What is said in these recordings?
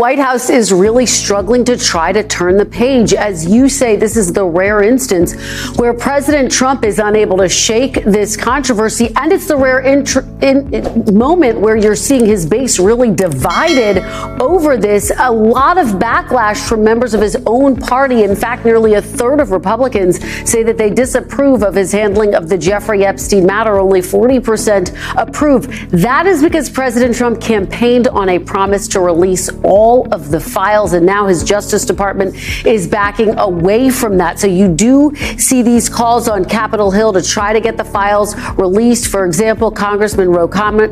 White House is really struggling to try to turn the page. As you say, this is the rare instance where President Trump is unable to shake this controversy, and it's the rare moment where you're seeing his base really divided over this. A lot of backlash from members of his own party. In fact, nearly a third of Republicans say that they disapprove of his handling of the Jeffrey Epstein matter. Only 40% approve. That is because President Trump campaigned on a promise to release all of the files, and now his Justice Department is backing away from that. So you do see these calls on Capitol Hill to try to get the files released. For example, Congressman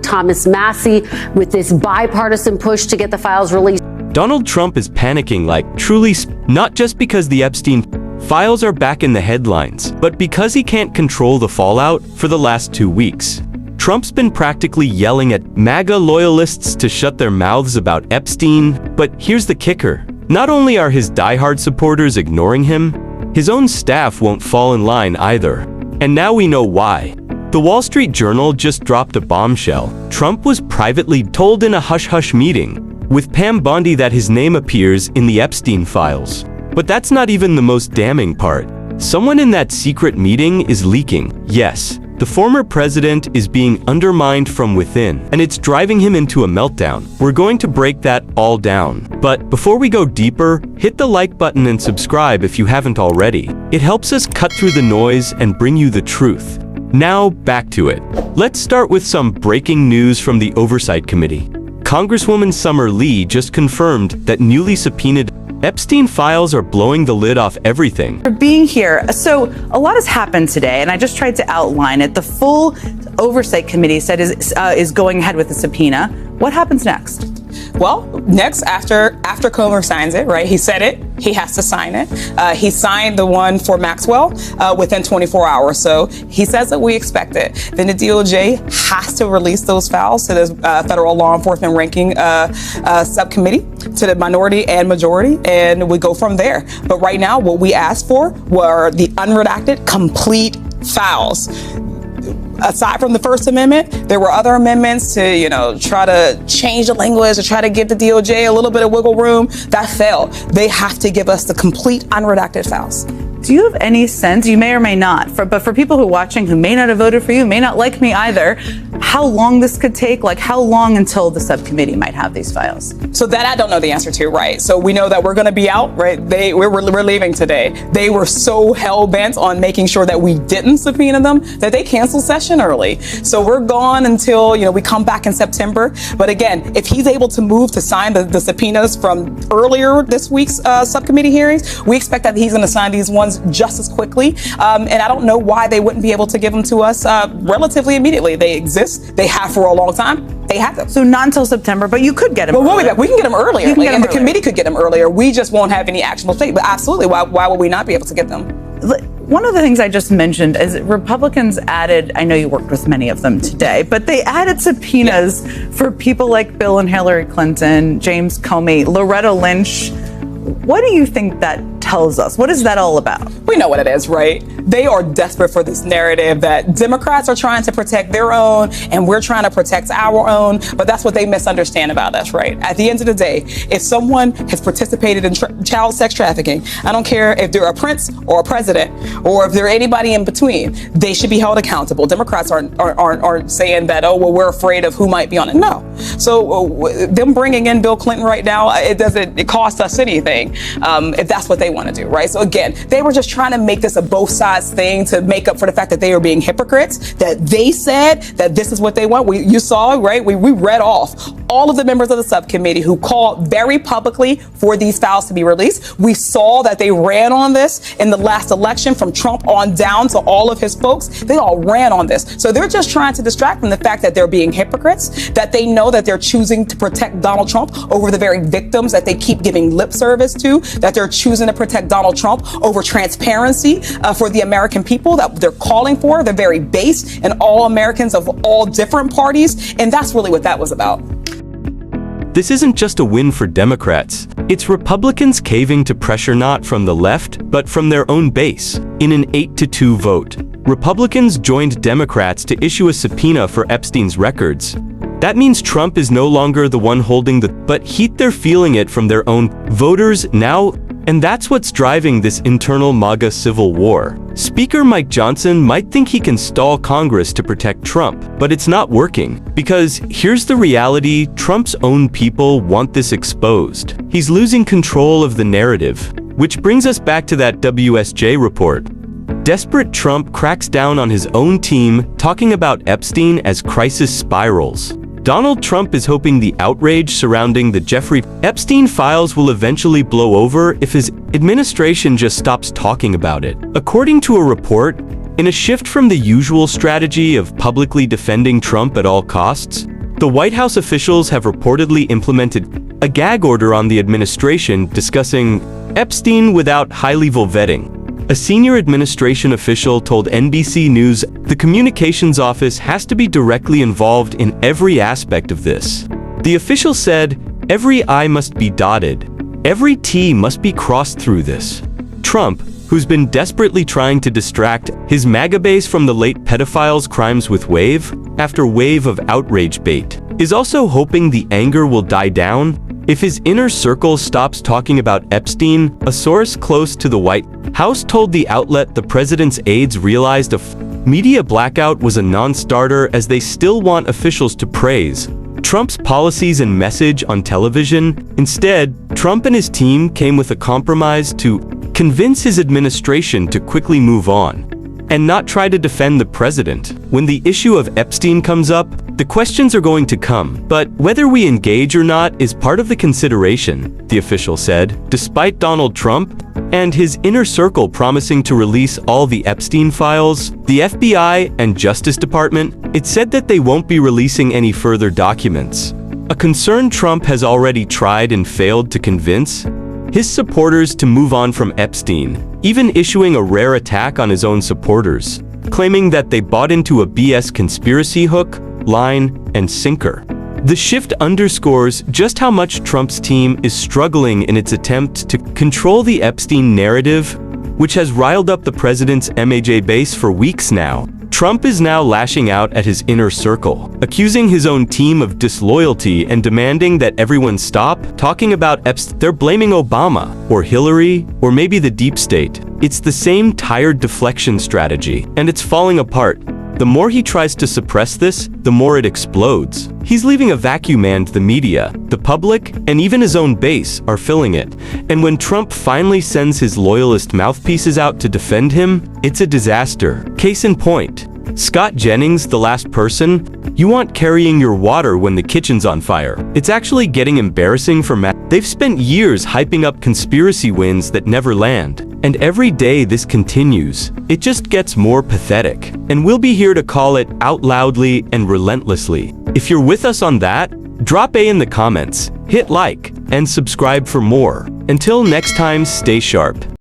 Thomas Massie with this bipartisan push to get the files released. Donald Trump is panicking like truly, not just because the Epstein files are back in the headlines, but because he can't control the fallout for the last 2 weeks. Trump's been practically yelling at MAGA loyalists to shut their mouths about Epstein, but here's the kicker. Not only are his diehard supporters ignoring him, his own staff won't fall in line either. And now we know why. The Wall Street Journal just dropped a bombshell. Trump was privately told in a hush-hush meeting with Pam Bondi that his name appears in the Epstein files. But that's not even the most damning part. Someone in that secret meeting is leaking. Yes, the former president is being undermined from within, and it's driving him into a meltdown. We're going to break that all down. But before we go deeper, hit the like button and subscribe if you haven't already. It helps us cut through the noise and bring you the truth. Now, back to it. Let's start with some breaking news from the Oversight Committee. Congresswoman Summer Lee just confirmed that newly subpoenaed Epstein files are blowing the lid off everything. For being here. So a lot has happened today, and I just tried to outline it. The full Oversight Committee said is going ahead with the subpoena. What happens next? Well, next, after Comer signs it, right? He said it. He has to sign it. He signed the one for Maxwell within 24 hours. So he says that we expect it. Then the DOJ has to release those files to the federal law enforcement ranking subcommittee, to the minority and majority, and we go from there. But right now, what we asked for were the unredacted, complete files. Aside from the First Amendment, there were other amendments to, try to change the language, to try to give the DOJ a little bit of wiggle room. That failed. They have to give us the complete unredacted files. Do you have any sense, you may or may not, but for people who are watching who may not have voted for you, may not like me either, how long this could take? Like, how long until the subcommittee might have these files? So that I don't know the answer to, right? So we know that we're going to be out, right? We're leaving today. They were so hell-bent on making sure that we didn't subpoena them that they canceled session early. So we're gone until, we come back in September. But again, if he's able to move to sign the subpoenas from earlier this week's subcommittee hearings, we expect that he's going to sign these ones just as quickly. And I don't know why they wouldn't be able to give them to us relatively immediately. They exist. They have for a long time. They have them. So not until September, but you could get them earlier. We can get them earlier. And the committee could get them earlier. We just won't have any actionable state. But absolutely, why would we not be able to get them? One of the things I just mentioned is Republicans added, I know you worked with many of them today, but they added subpoenas for people like Bill and Hillary Clinton, James Comey, Loretta Lynch. What do you think that tells us? What is that all about? We know what it is, right? They are desperate for this narrative that Democrats are trying to protect their own and we're trying to protect our own, but that's what they misunderstand about us, right? At the end of the day, if someone has participated in child sex trafficking, I don't care if they're a prince or a president or if they're anybody in between, they should be held accountable. Democrats aren't saying that, oh, well, we're afraid of who might be on it. No. So them bringing in Bill Clinton right now, it costs us anything if that's what they want to do, right? So again, they were just trying to make this a both sides thing to make up for the fact that they are being hypocrites, that they said that this is what they want. You saw, right? We read off all of the members of the subcommittee who called very publicly for these files to be released. We saw that they ran on this in the last election, from Trump on down to all of his folks. They all ran on this. So they're just trying to distract from the fact that they're being hypocrites, that they know that they're choosing to protect Donald Trump over the very victims that they keep giving lip service to, that they're choosing to protect Donald Trump over transparency for the American people that they're calling for, the very base, and all Americans of all different parties. And that's really what that was about. This isn't just a win for Democrats. It's Republicans caving to pressure not from the left, but from their own base, in an 8-2 vote. Republicans joined Democrats to issue a subpoena for Epstein's records. That means Trump is no longer the one holding but they're feeling it from their own voters now, and that's what's driving this internal MAGA civil war. Speaker Mike Johnson might think he can stall Congress to protect Trump, but it's not working. Because here's the reality, Trump's own people want this exposed. He's losing control of the narrative. Which brings us back to that WSJ report. Desperate Trump cracks down on his own team, talking about Epstein as crisis spirals. Donald Trump is hoping the outrage surrounding the Jeffrey Epstein files will eventually blow over if his administration just stops talking about it. According to a report, in a shift from the usual strategy of publicly defending Trump at all costs, the White House officials have reportedly implemented a gag order on the administration discussing Epstein without high-level vetting. A senior administration official told NBC News the communications office has to be directly involved in every aspect of this. The official said, "Every I must be dotted. Every T must be crossed through this." Trump, who's been desperately trying to distract his MAGA base from the late pedophiles' crimes with wave after wave of outrage bait, is also hoping the anger will die down if his inner circle stops talking about Epstein. A source close to the White House told the outlet the president's aides realized a media blackout was a non-starter as they still want officials to praise Trump's policies and message on television. Instead, Trump and his team came with a compromise to convince his administration to quickly move on and not try to defend the president. When the issue of Epstein comes up, the questions are going to come, but whether we engage or not is part of the consideration, the official said. Despite Donald Trump and his inner circle promising to release all the Epstein files, the FBI and Justice Department, it said that they won't be releasing any further documents. A concern Trump has already tried and failed to convince his supporters to move on from Epstein, even issuing a rare attack on his own supporters, claiming that they bought into a BS conspiracy hook, line, and sinker. The shift underscores just how much Trump's team is struggling in its attempt to control the Epstein narrative, which has riled up the president's MAGA base for weeks now. Trump is now lashing out at his inner circle, accusing his own team of disloyalty and demanding that everyone stop talking about Epstein. They're blaming Obama, or Hillary, or maybe the deep state. It's the same tired deflection strategy, and it's falling apart. The more he tries to suppress this, the more it explodes. He's leaving a vacuum, and the media, the public, and even his own base are filling it. And when Trump finally sends his loyalist mouthpieces out to defend him, it's a disaster. Case in point, Scott Jennings, the last person you want carrying your water when the kitchen's on fire. It's actually getting embarrassing for Matt. They've spent years hyping up conspiracy wins that never land. And every day this continues, it just gets more pathetic. And we'll be here to call it out loudly and relentlessly. If you're with us on that, drop A in the comments, hit like, and subscribe for more. Until next time, stay sharp.